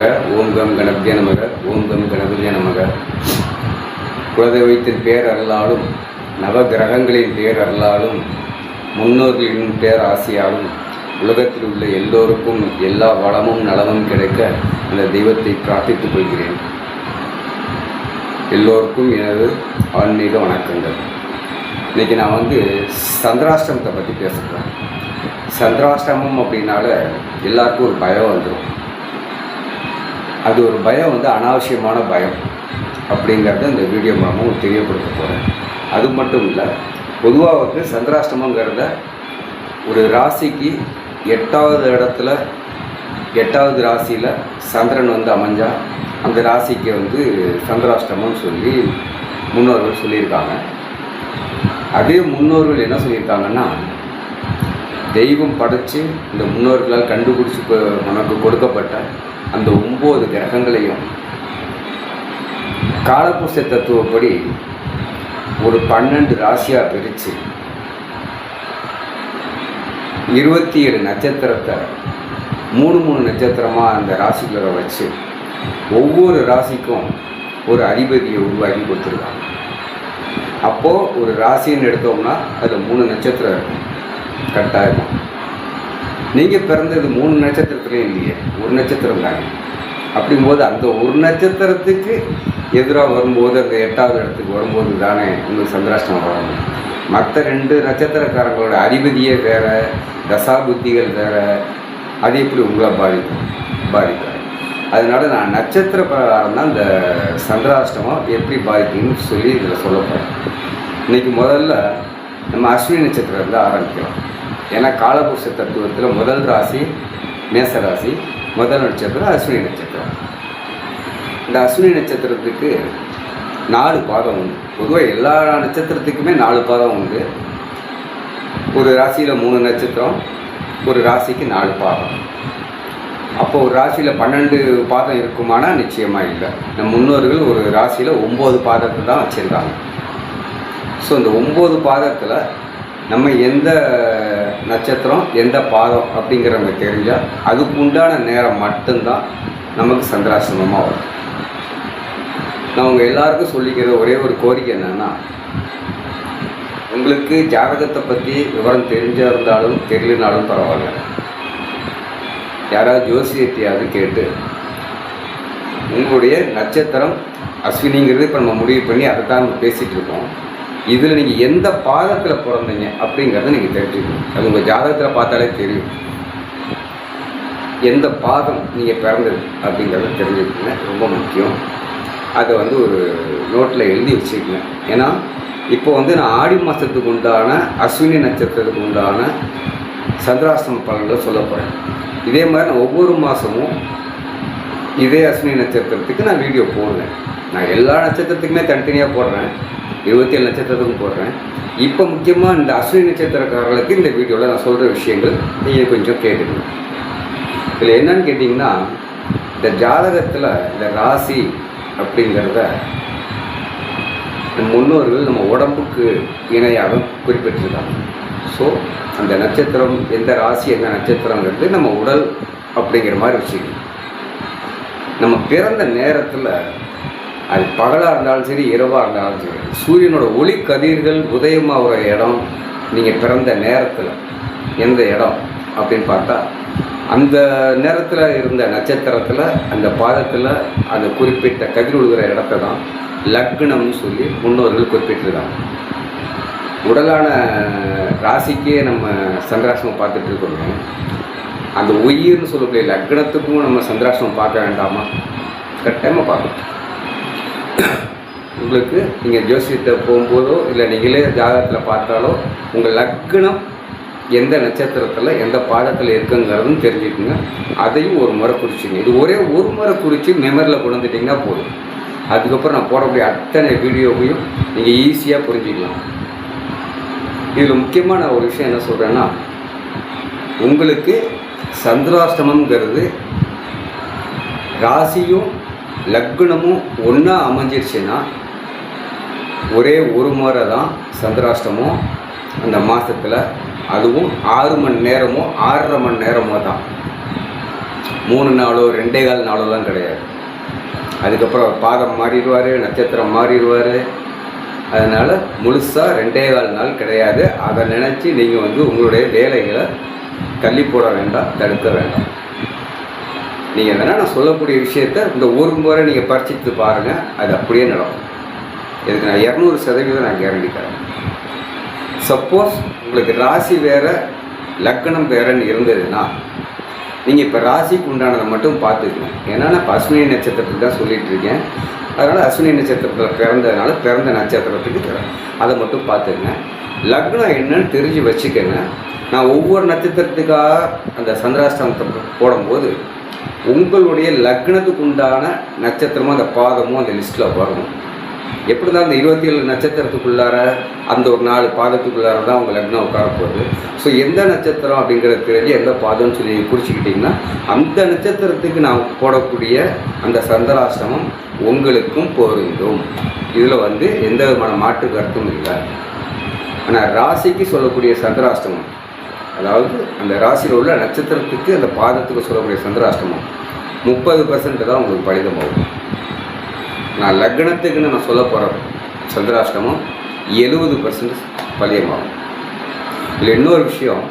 ஓம் come கணபதிய நமக. ஓம் come கணபதிய நமக. குலதெய்வத்தின் பேர் அருளாலும் நவ கிரகங்களின் பேர் அருளாலும் முன்னோர்களின் பேர் ஆசையாலும் உலகத்தில் உள்ள எல்லோருக்கும் எல்லா வளமும் நலமும் கிடைக்க அந்த தெய்வத்தை பிரார்த்தித்துக் கொள்கிறேன். எல்லோருக்கும் எனது ஆன்மீக வணக்கங்கள். இன்றைக்கி நான் சந்திராஷ்டமத்தை பற்றி பேசுகிறேன். சந்திராஷ்டமம் அப்படின்னால எல்லாருக்கும் ஒரு பயம் வந்துடும். அது ஒரு பயம் அனாவசியமான பயம் அப்படிங்கிறத இந்த வீடியோ மூலமாக தெரியப்படுத்த போகிறேன். அது மட்டும் இல்லை, பொதுவாக சந்திராஷ்டமங்கிறத ஒரு ராசிக்கு 8வது இடத்துல 8வது ராசியில் சந்திரன் அமைஞ்சால் அந்த ராசிக்கு சந்திராஷ்டமம் சொல்லி முன்னோர்கள் சொல்லியிருக்காங்க. அதே முன்னோர்கள் என்ன சொல்லியிருக்காங்கன்னா, தெய்வம் படைத்து இந்த முன்னோர்களால் கண்டுபிடிச்சி நமக்கு கொடுக்கப்பட்ட அந்த 9 கிரகங்களையும் காலபுருஷ தத்துவப்படி ஒரு 12 ராசியாக பிரித்து 27 நட்சத்திரத்தை 3 நட்சத்திரமாக அந்த ராசிகளை வச்சு ஒவ்வொரு ராசிக்கும் ஒரு அதிபதியை உருவாக்கி கொடுத்துருக்காங்க. அப்போது ஒரு ராசின்னு எடுத்தோம்னா அதில் 3 நட்சத்திரம் இருக்கும் கட்டாயமாக. நீங்கள் பிறந்தது 3 நட்சத்திரத்துலேயும் இல்லையே, ஒரு நட்சத்திரம் தானே. அப்படிங்கும்போது அந்த ஒரு நட்சத்திரத்துக்கு எதிராக வரும்போது அந்த 8வது இடத்துக்கு வரும்போது தானே உங்களுக்கு சந்திராஷ்டமம் வரணும். மற்ற 2 நட்சத்திரக்காரங்களோட அதிபதியே வேறு, தசாபுத்திகள் வேறு, அது எப்படி உங்களை பாதிக்காது. அதனால் நான் நட்சத்திர பிரகாரம் தான் இந்த சந்திராஷ்டமம் எப்படி பாதிக்குன்னு சொல்லி இதில் சொல்லப்போகிறேன். இன்றைக்கி முதல்ல நம்ம அஸ்வினி நட்சத்திரத்தில் ஆரம்பிக்கலாம். ஏன்னா காலபுருஷ தத்துவத்தில் முதல் ராசி மேசராசி, முதல் நட்சத்திரம் அஸ்வினி நட்சத்திரம். இந்த அஸ்வினி நட்சத்திரத்துக்கு 4 பாதம் உண்டு. பொதுவாக எல்லா நட்சத்திரத்துக்குமே 4 பாதம் உண்டு. ஒரு ராசியில் 3 நட்சத்திரம், ஒரு ராசிக்கு 4 பாதம். அப்போ ஒரு ராசியில் 12 பாதம் இருக்குமானா நிச்சயமாக இல்லை. நம்ம முன்னோர்கள் ஒரு ராசியில் 9 பாதத்தை தான் வச்சுருக்காங்க. ஸோ இந்த 9 பாதத்தில் நம்ம எந்த நட்சத்திரம் எந்த பாதம் அப்படிங்கிறவங்க தெரிஞ்சால் அதுக்கு உண்டான நேரம் மட்டும்தான் நமக்கு சந்திராஷ்டமமாக வரும். நான் உங்கள் எல்லாருக்கும் சொல்லிக்கிற ஒரே ஒரு கோரிக்கை என்னென்னா, உங்களுக்கு ஜாதகத்தை பற்றி விவரம் தெரிஞ்சிருந்தாலும் தெரியலனாலும் பரவாயில்ல, யாராவது ஜோசியத்தையாவது கேட்டு உங்களுடைய நட்சத்திரம் அஸ்வினிங்கிறது இப்போ நம்ம முடிவு பண்ணி அதை தான் நம்ம பேசிகிட்டு இருக்கோம். இதில் நீங்கள் எந்த பாதத்தில் பிறந்தீங்க அப்படிங்கிறத நீங்கள் தெரிஞ்சுக்கணும். அது உங்கள் ஜாதகத்தில் பார்த்தாலே தெரியும் எந்த பாதம் நீங்கள் பிறந்தது அப்படிங்கிறத தெரிஞ்சுக்கங்க. ரொம்ப முக்கியம். அதை ஒரு நோட்டில் எழுதி வச்சுக்கங்க. ஏன்னா இப்போ நான் ஆடி மாதத்துக்கு உண்டான அஸ்வினி நட்சத்திரத்துக்கு உண்டான சந்திராஷ்டம பலன்களை சொல்ல போகிறேன். இதே மாதிரி நான் ஒவ்வொரு மாதமும் இதே அஸ்வினி நட்சத்திரத்துக்கு நான் வீடியோ போடுறேன். நான் எல்லா நட்சத்திரத்துக்குமே தனித்தனியாக போடுறேன், 27 நட்சத்திரத்துக்கும் போடுறேன். இப்போ முக்கியமாக இந்த அஸ்வினி நட்சத்திரக்காரர்களுக்கு இந்த வீடியோவில் நான் சொல்கிற விஷயங்கள் நீங்கள் கொஞ்சம் கேட்டுக்கணும். இதில் என்னன்னு கேட்டிங்கன்னா, இந்த ஜாதகத்தில் இந்த ராசி அப்படிங்கிறத முன்னோர்கள் நம்ம உடம்புக்கு இணையாக குறிப்பிட்டிருக்காங்க. ஸோ அந்த நட்சத்திரம் எந்த ராசி எந்த நட்சத்திரங்கிறது நம்ம உடல் அப்படிங்கிற மாதிரி வச்சுக்கணும். நம்ம பிறந்த நேரத்தில் அது பகலாக இருந்தாலும் சரி இரவாக இருந்தாலும் சரி, சூரியனோட ஒளி கதிர்கள் உதயமாகிற இடம் நீங்கள் பிறந்த நேரத்தில் எந்த இடம் அப்படின்னு பார்த்தா அந்த நேரத்தில் இருந்த நட்சத்திரத்தில் அந்த பாதத்தில் அந்த குறிப்பிட்ட கதிர் விழுகிற இடத்த தான் லக்னம்னு சொல்லி முன்னோர்கள் குறிப்பிட்டிருக்காங்க. உடலான ராசிக்கே நம்ம சந்திராஷ்டமம் பார்த்துட்டு இருக்கோம். அந்த உயிர்னு சொல்லக்கூடிய லக்னத்துக்கும் நம்ம சந்திராஷ்டமம் பார்க்க வேண்டாமா? கட்டாயமாக பார்க்கணும். உங்களுக்கு நீங்கள் ஜோசியத்தை போகும்போதோ இல்லை நீங்களே ஜாதகத்தில் பார்த்தாலோ உங்கள் லக்னம் எந்த நட்சத்திரத்தில் எந்த பாதத்தில் இருக்குங்கிறதும் தெரிஞ்சுக்குங்க. அதையும் ஒரு முறை குறிச்சிங்க. இது ஒரே ஒரு முறை குறித்து மெமரியில் கொண்டு வந்துட்டிங்கன்னா போதும். அதுக்கப்புறம் நான் போடக்கூடிய அத்தனை வீடியோவையும் நீங்கள் ஈஸியாக புரிஞ்சிக்கலாம். இதில் முக்கியமாக நான் ஒரு விஷயம் என்ன சொல்கிறேன்னா, உங்களுக்கு சந்திராஷ்டமங்கிறது ராசியும் லக்னமும் ஒன்றா அமைஞ்சிருச்சுன்னா ஒரே ஒரு முறை தான் சந்திராஷ்டமம் அந்த மாதத்தில். அதுவும் 6 மணி நேரமோ 6.5 மணி நேரமோ தான். 3 நாளோ 2.25 நாளோலாம் கிடையாது. அதுக்கப்புறம் பாதம் மாறிடுவார், நட்சத்திரம் மாறிடுவார். அதனால் முழுசாக 2.25 நாள் கிடையாது. அதை நினச்சி நீங்கள் வந்து உங்களுடைய வேலைகளை தள்ளி போட வேண்டாம், தடுக்க வேண்டாம். நீங்கள் வேணால் நான் சொல்லக்கூடிய விஷயத்த இந்த ஒரு முறை நீங்கள் பரிச்சித்து பாருங்கள், அது அப்படியே நடக்கும். இதுக்கு நான் 200% நான் கேரண்டி தரேன். சப்போஸ் உங்களுக்கு ராசி வேறு லக்னம் வேறுன்னு இருந்ததுன்னா நீங்கள் இப்போ ராசிக்கு உண்டானதை மட்டும் பார்த்துக்கணும். ஏன்னா நான் இப்போ அஸ்வினி நட்சத்திரத்துக்கு தான் சொல்லிகிட்டு இருக்கேன். அதனால் அஸ்வினி நட்சத்திரத்தில் பிறந்ததுனால பிறந்த நட்சத்திரத்துக்கு அதை மட்டும் பார்த்துக்கங்க. லக்னம் என்னன்னு தெரிஞ்சு வச்சுக்கோங்க. நான் ஒவ்வொரு நட்சத்திரத்துக்காக அந்த சந்திராஷ்டமத்தை போடும்போது உங்களுடைய லக்னத்துக்கு உண்டான நட்சத்திரமும் அந்த பாதமும் அந்த லிஸ்ட்டில் வரணும். எப்படி தான் அந்த 27 நட்சத்திரத்துக்குள்ளார அந்த ஒரு 4 பாதத்துக்குள்ளார தான் உங்கள் லக்னம் உட்காரப்போகுது. ஸோ எந்த நட்சத்திரம் அப்படிங்கிறது தெரிஞ்சு எந்த பாதம்னு சொல்லி குறிச்சிக்கிட்டிங்கன்னா அந்த நட்சத்திரத்துக்கு நான் போடக்கூடிய அந்த சந்திராஷ்டமம் உங்களுக்கும் பொருந்தும். இதில் வந்து எந்த விதமான மாற்று கருத்தும் இல்லை. ஆனால் ராசிக்கு சொல்லக்கூடிய சந்திராஷ்டமம், அதாவது அந்த ராசியில் உள்ள நட்சத்திரத்துக்கு அந்த பாதத்துக்கு சொல்லக்கூடிய சந்திராஷ்டமம் 30% தான் உங்களுக்கு பலிதமாகும். நான் லக்னத்துக்குன்னு நான் சொல்ல போகிற சந்திராஷ்டமம் 70% பலியமாகும். இதில் இன்னொரு விஷயம்,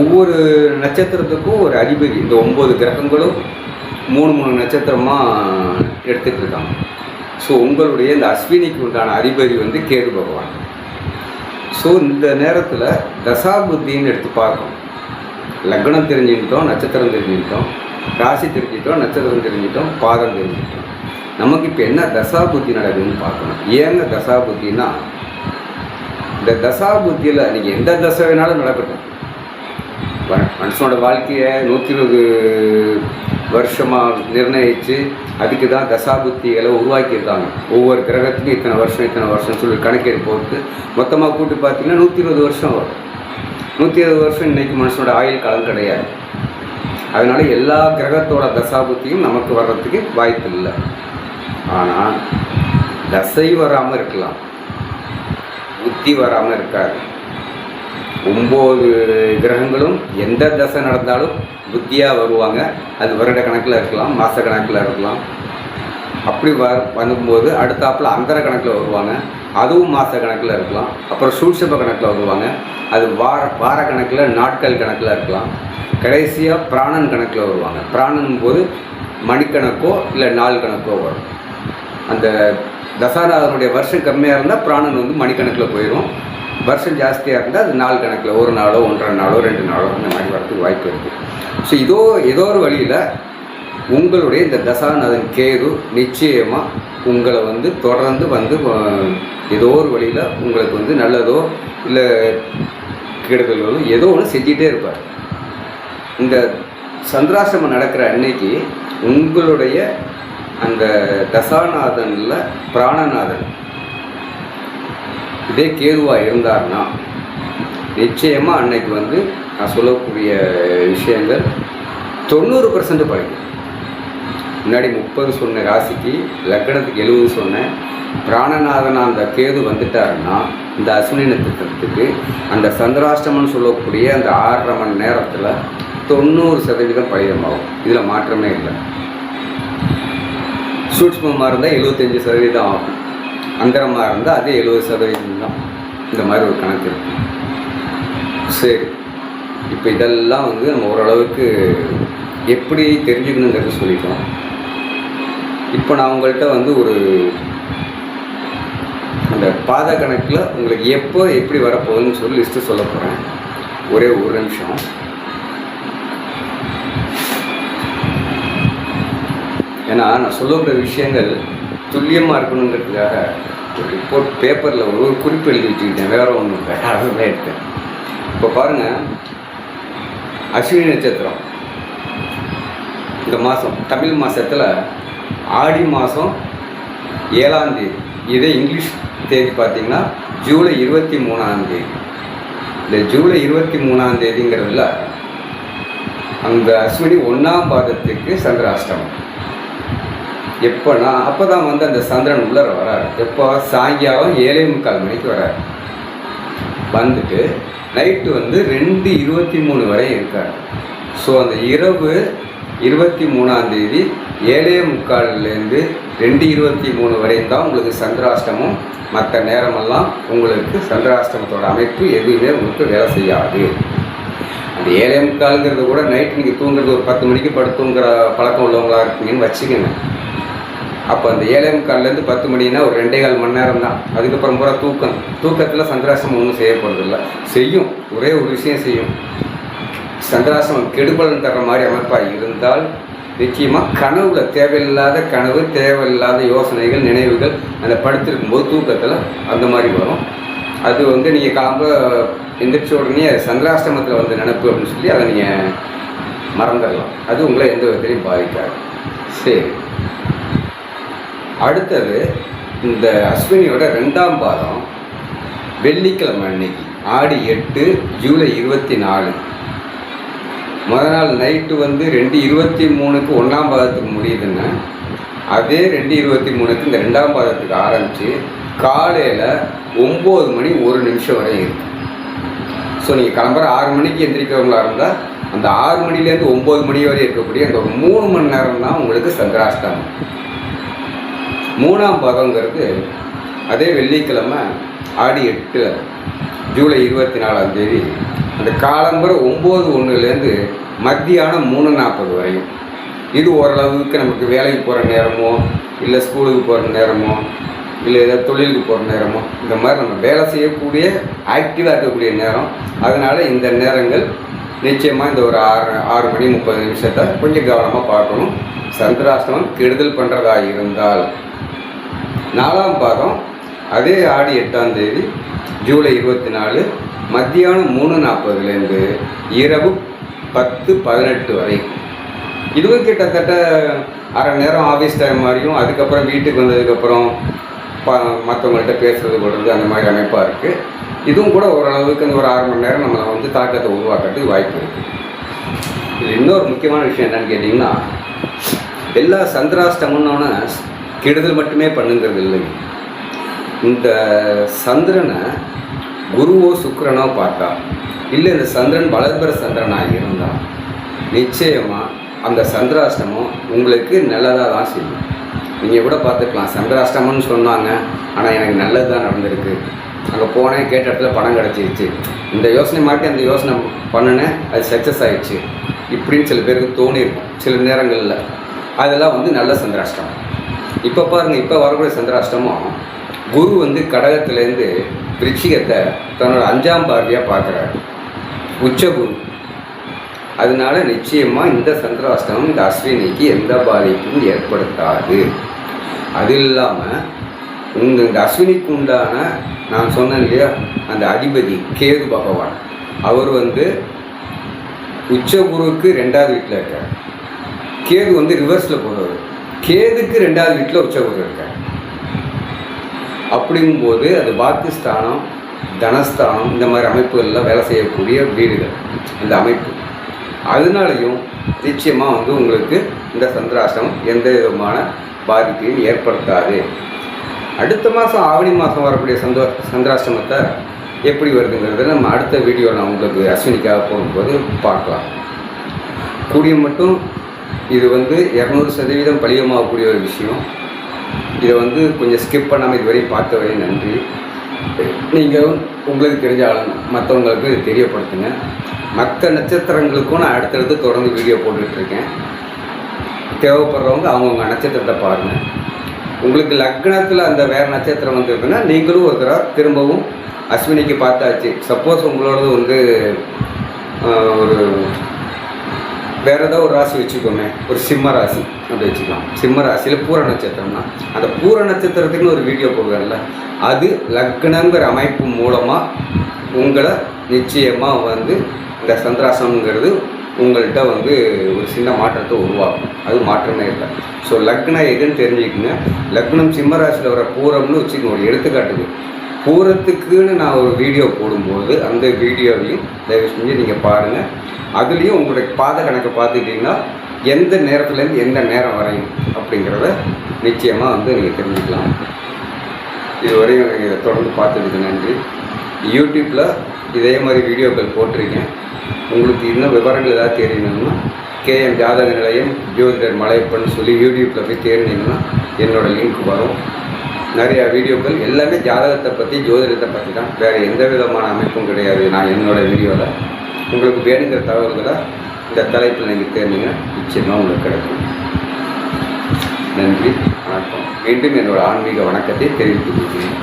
ஒவ்வொரு நட்சத்திரத்துக்கும் ஒரு அதிபதி, இந்த 9 கிரகங்களும் 3 நட்சத்திரமாக எடுத்துகிட்டு இருக்காங்க. ஸோ உங்களுடைய இந்த அஸ்வினிக்கு உண்டான அதிபதி வந்து கேது பகவான். ஸோ இந்த நேரத்தில் தசாபுத்தின்னு எடுத்து பார்க்கணும். லக்னம் தெரிஞ்சுக்கிட்டோம், நட்சத்திரம் தெரிஞ்சுக்கிட்டோம், ராசி தெரிஞ்சிட்டோம், நட்சத்திரம் தெரிஞ்சிட்டோம், பாதம் தெரிஞ்சிட்டோம். நமக்கு இப்போ என்ன தசாபுத்தி நடக்குதுன்னு பார்க்கணும். ஏங்க தசாபுத்தின்னா, இந்த தசாபுத்தியில் நீங்கள் எந்த தசை வேணாலும் நடக்கட்டும். மனுஷனோட வாழ்க்கையை 120 வருஷமாக நிர்ணயித்து அதுக்கு தான் தசாபுத்திகளை உருவாக்கியிருக்காங்க. ஒவ்வொரு கிரகத்துக்கும் இத்தனை வருஷம் சொல்லி கணக்கெடு போட்டு மொத்தமாக கூட்டி பார்த்தீங்கன்னா 120 வருஷம் வரும். 120 வருஷம் இன்றைக்கி மனுஷனோட ஆயுள் காலம் கிடையாது. அதனால் எல்லா கிரகத்தோட தசாபுத்தியும் நமக்கு வர்றதுக்கு வாய்ப்பு இல்லை. ஆனால் தசை வராமல் இருக்கலாம், புத்தி வராமல் இருக்காது. 9 கிரகங்களும் எந்த தசை நடந்தாலும் புத்தியாக வருவாங்க. அது வருட கணக்கில் இருக்கலாம், மாத கணக்கில் இருக்கலாம். அப்படி வரும்போது அடுத்தாப்பில் அந்தர கணக்கில் வருவாங்க, அதுவும் மாத கணக்கில் இருக்கலாம். அப்புறம் சூட்சம கணக்கில் வருவாங்க, அது வார கணக்கில், நாட்கள் கணக்கில் இருக்கலாம். கடைசியாக பிராணன் கணக்கில் வருவாங்க. பிராணன் போது மணிக்கணக்கோ இல்லை நாள் கணக்கோ வரும். அந்த தசாநாதனுடைய வருஷம் கம்மியாக இருந்தால் பிராணன் வந்து மணிக்கணக்கில் போயிடும். வருஷம் ஜாஸ்தியாக இருந்தால் அது நாள் கணக்கில் 1 நாளோ 1.5 நாளோ 2 நாளோ இந்த மாதிரி வரதுக்கு வாய்ப்பு இருக்குது. ஸோ ஏதோ ஒரு வழியில் உங்களுடைய இந்த தசாநாதன் கேது நிச்சயமாக உங்களை வந்து தொடர்ந்து வந்து ஏதோ ஒரு வழியில் உங்களுக்கு வந்து நல்லதோ இல்லை கெடுதல்களோ ஏதோ ஒன்று செஞ்சிகிட்டே இருப்பார். இந்த சந்திராசிரமம் நடக்கிற அன்னைக்கு உங்களுடைய அந்த தசாநாதனில் பிராணநாதன் இதே கேதுவாக இருந்தார்னா நிச்சயமாக அன்னைக்கு வந்து நான் சொல்லக்கூடிய விஷயங்கள் 90% படிக்கும். முன்னாடி 30 சொன்ன ராசிக்கு, லக்னத்துக்கு 70 சொன்னேன். பிராணநாதன் அந்த கேது வந்துட்டாருன்னா இந்த அஸ்வினி நட்சத்திரத்துக்கு அந்த சந்திராஷ்டமன்னு சொல்லக்கூடிய அந்த 6.5 மணி நேரத்தில் 90% பலிதமாகும். இதில் மாற்றமே இல்லை. சூட்சமமாக இருந்தால் 75% ஆகும், அந்தரமாக இருந்தால் அதே 70% தான். இந்த மாதிரி ஒரு கணக்கு இருக்குது. சரி, இப்போ இதெல்லாம் வந்து நம்ம ஓரளவுக்கு எப்படி தெரிஞ்சுக்கணுங்கிறது சொல்லிட்டோம். இப்போ நான் உங்கள்கிட்ட வந்து ஒரு அந்த பாத கணக்கில் உங்களுக்கு எப்போ எப்படி வரப்போகுதுன்னு சொல்லி லிஸ்ட்டு சொல்ல போகிறேன். ஒரே ஒரு நிமிஷம். ஏன்னா நான் சொல்லக்கூடிய விஷயங்கள் துல்லியமாக இருக்கணுங்கிறதுக்காக ஒரு ரிப்போர்ட் பேப்பரில் ஒரு குறிப்பு எழுதி வச்சுக்கிட்டேன். வேறு ஒன்றும் இல்லை, அதுதான் எடுத்தேன். இப்போ பாருங்கள், அஸ்வினி நட்சத்திரம் இந்த மாதம் தமிழ் மாதத்தில் ஆடி மாதம் 7ஆம் தேதி. இதே இங்கிலீஷ் தேதி பார்த்திங்கன்னா ஜூலை 23ஆம் தேதி. இந்த ஜூலை 23ஆம் தேதிங்கிறதுல அந்த அஸ்வினி 1ஆம் பாதத்துக்கு சந்திராஷ்டமம். எப்போனா அப்போ தான் வந்து அந்த சந்திரன் உள்ளர வராரு. எப்போ? சாயங்காலம் 7:45 மணிக்கு வராரு. வந்துட்டு நைட்டு வந்து 2:23 வரை இருக்கார். ஸோ அந்த இரவு 23ஆம் தேதி 7:45 2:23 வரையும் தான் உங்களுக்கு சந்திராஷ்டமம். மற்ற நேரமெல்லாம் உங்களுக்கு சந்திராஷ்டமத்தோட அமைப்பு எதுவுமே உங்களுக்கு வேலை செய்யாது. அந்த 7:45 கூட நைட்டு நீங்கள் தூங்குறது ஒரு 10 மணிக்கு படுத்துங்கிற பழக்கம் உள்ளவங்களாக இருக்கீங்கன்னு வச்சுக்கோங்க. அப்போ அந்த 7:45 10 மணினா ஒரு 2.25 மணி நேரம் தான். அதுக்கப்புறம் பூரா தூக்கத்தில் சந்திராஷ்டமம் ஒன்றும் செய்ய போகிறதில்ல. செய்யும், ஒரே ஒரு விஷயம் செய்யும். சந்திராஷ்டமம் கெடுபலன் தர்ற மாதிரி அமைப்பாக இருந்தால் நிச்சயமாக கனவுல தேவையில்லாத கனவு, தேவையில்லாத யோசனைகள், நினைவுகள் அந்த படுத்திருக்கும்போது தூக்கத்தில் அந்த மாதிரி வரும். அது நீங்கள் காம்ப எந்திரிச்ச உடனே சந்திராஷ்டமத்தில் வந்து நினைப்பு அப்படின்னு சொல்லி அதை நீங்கள் மறந்துடலாம். அது உங்களை எந்த விதத்திலையும் பாதிக்காது. சரி, அடுத்தது இந்த அஸ்வினியோட 2ஆம் பாதம் வெள்ளிக்கிழமை அன்னைக்கு ஆடி 8 ஜூலை 24 முதல் நாள் நைட்டு 2:23 1ஆம் பாதத்துக்கு முடியுதுன்னா அதே 2:23 இந்த 2ஆம் பாதத்துக்கு ஆரம்பித்து காலையில் 9 மணி 1 நிமிஷம் வரை இருக்குது. ஸோ நீங்கள் கிளம்புற 6 மணிக்கு எந்திரிக்கிறவங்களா இருந்தால் அந்த 6 மணிலேருந்து 9 மணி வரை இருக்கக்கூடிய அந்த ஒரு 3 மணி நேரம் தான் உங்களுக்கு சந்திராஷ்டமம். 3ஆம் பாதங்கிறது அதே வெள்ளிக்கிழமை ஆடி 8 ஜூலை 24ஆம் தேதி அந்த காலம்பரை 9:01 மத்தியானம் 3:40 வரையும். இது ஓரளவுக்கு நமக்கு வேலைக்கு போகிற நேரமோ இல்லை ஸ்கூலுக்கு போகிற நேரமோ இல்லை ஏதாவது தொழிலுக்கு போகிற நேரமோ இந்த மாதிரி நம்ம வேலை செய்யக்கூடிய ஆக்டிவாக இருக்கக்கூடிய நேரம். அதனால் இந்த நேரங்கள் நிச்சயமாக இந்த ஒரு 6 மணி 30 நிமிஷத்தை கொஞ்சம் கவனமாக பார்க்கணும். சந்திராஷ்டமம் கெடுதல் பண்ணுறதா இருந்தால் 4ஆம் பாதம் அதே ஆடி 8ஆம் தேதி ஜூலை 24 மத்தியானம் 3:40 இரவு 10:18 வரை. இதுவும் கிட்டத்தட்ட அரை நேரம் ஆஃபீஸ் டைம் மாதிரியும், அதுக்கப்புறம் வீட்டுக்கு வந்ததுக்கப்புறம் மற்றவங்கள்ட்ட பேசுறது கொடுறது அந்த மாதிரி அமைப்பாக இருக்குது. இதுவும் கூட ஓரளவுக்கு அந்த ஒரு 6 மணி நேரம் நம்மளை தாக்கத்தை உருவாக்குறதுக்கு வாய்ப்பு இருக்குது. இது இன்னொரு முக்கியமான விஷயம் என்னென்னு கேட்டிங்கன்னா, எல்லா சந்திராஷ்டமம்னு கெடுதல் மட்டுமே பண்ணுங்கிறது இல்லைங்க. இந்த சந்திரனை குருவோ சுக்கிரனோ பார்த்தா, இல்லை இந்த சந்திரன் வளர்பிற சந்திரனாக இருந்தால் நிச்சயமாக அந்த சந்திராஷ்டமம் உங்களுக்கு நல்லதாக தான் செய்யும். நீங்கள் கூட பார்த்துக்கலாம், சந்திராஷ்டமம்னு சொன்னாங்க ஆனால் எனக்கு நல்லது தான் நடந்திருக்கு, அங்கே போனேன் கேட்ட இடத்துல பணம் கிடச்சிருச்சு, இந்த யோசனை மாட்டி அந்த யோசனை பண்ணினேன் அது சக்ஸஸ் ஆகிடுச்சு இப்படின்னு சில பேருக்கு தோணியிருக்கும் சில நேரங்களில். அதெல்லாம் நல்ல சந்திராஷ்டமம். இப்போ பாருங்கள், இப்போ வரக்கூடிய சந்திராஷ்டமம் குரு கடகத்திலேருந்து விருச்சிகத்தை தன்னோட 5ஆம் பார்வையாக பார்க்குறாரு, உச்ச குரு. அதனால நிச்சயமாக இந்த சந்திராஷ்டமம் இந்த அஸ்வினிக்கு எந்த பாதிப்பும் ஏற்படுத்தாது. அது இல்லாமல் இந்த அஸ்வினிக்கு உண்டான நான் சொன்னேன் இல்லையா அந்த அதிபதி கேது பகவான், அவர் உச்ச குருவுக்கு 2வது வீட்டில் இருக்கார். கேது ரிவர்ஸில் போகிறவர், கேதுக்கு 2வது வீட்டில் உச்ச குரு இருக்கார். அப்படிங்கும்போது அது வாக்குஸ்தானம், தனஸ்தானம் இந்த மாதிரி அமைப்புகள்லாம் வேலை செய்யக்கூடிய வீடுகள் இந்த அமைப்பு. அதனாலையும் நிச்சயமாக உங்களுக்கு இந்த சந்திராஷ்டமம் எந்த விதமான பாதிப்பையும் ஏற்படுத்தாது. அடுத்த மாதம் ஆவணி மாதம் வரக்கூடிய சந்திராஷ்டமத்தை எப்படி வருதுங்கிறத நம்ம அடுத்த வீடியோவில் நான் உங்களுக்கு அஸ்வினிக்காக போகும்போது பார்க்கலாம். கூடிய மட்டும் இது 200% பலியமாகக்கூடிய ஒரு விஷயம். இதை கொஞ்சம் ஸ்கிப் பண்ணாமல் இதுவரையும் பார்த்த வரை நன்றி. நீங்கள் உங்களுக்கு தெரிஞ்ச ஆளுங்க மற்றவங்களுக்கு இது தெரியப்படுத்துங்க. மற்ற நட்சத்திரங்களுக்கும் நான் அடுத்தடுத்து தொடர்ந்து வீடியோ போட்டுட்ருக்கேன். தேவைப்படுறவங்க அவங்கவுங்க நட்சத்திரத்தை பாருங்கள். உங்களுக்கு லக்னத்தில் அந்த வேறு நட்சத்திரம் இருக்குன்னா நீங்களும் ஒரு தடவை திரும்பவும் அஸ்வினிக்கு பார்த்தாச்சு. சப்போஸ் உங்களோடது ஒரு வேறு ஏதோ ஒரு ராசி வச்சுக்கோமே, ஒரு சிம்ம ராசி அப்படி வச்சுக்கலாம். சிம்ம ராசியில் பூர நட்சத்திரம்னா அந்த பூர நட்சத்திரத்துக்குன்னு ஒரு வீடியோ போடுவேன்ல, அது லக்னங்கிற அமைப்பு மூலமாக உங்களை நிச்சயமாக இந்த சந்திராசனங்கிறது உங்கள்கிட்ட ஒரு சின்ன மாற்றத்தை உருவாக்கும். அது மாற்றமே இல்லை. ஸோ லக்னம் எதுன்னு தெரிஞ்சுக்கங்க. லக்னம் சிம்ம ராசியில் வர பூரம்னு வச்சுக்கோங்க. ஒரு எடுத்துக்காட்டுக்கு பூரத்துக்குன்னு நான் ஒரு வீடியோ போடும்போது அந்த வீடியோவையும் தயவு செஞ்சு நீங்கள் பாருங்கள். அதுலேயும் உங்களுடைய பாத கணக்கை பார்த்துக்கிட்டிங்கன்னா எந்த நேரத்துலேருந்து எந்த நேரம் வரையும் அப்படிங்கிறத நிச்சயமாக நீங்கள் தெரிஞ்சுக்கலாம். இதுவரையும் இதை தொடர்ந்து பார்த்ததுக்கு நன்றி. யூடியூப்பில் இதே மாதிரி வீடியோக்கள் போட்டிருக்கேன். உங்களுக்கு இன்னும் விவரங்கள் ஏதாவது தெரியணும்னா கேஎம் ஜாதக நிலையம் ஜோதிடர் மலையப்பன் சொல்லி யூடியூப்பில் போய் தேர்ந்தீங்கன்னா என்னோடய லிங்க் வரும். நிறையா வீடியோக்கள் எல்லாமே ஜாதகத்தை பற்றி ஜோதிடத்தை பற்றி தான், வேறு எந்த விதமான அமைப்பும் கிடையாது. நான் என்னோடய வீடியோவில் உங்களுக்கு வேணுங்கிற தகவல்களை இந்த தலைப்பில் நீங்கள் தேர்ந்தீங்கன்னா நிச்சயமாக உங்களுக்கு கிடைக்கும். நன்றி, வணக்கம். மீண்டும் என்னோடய ஆன்மீக வணக்கத்தை தெரிவித்துக் கொள்கிறேன்.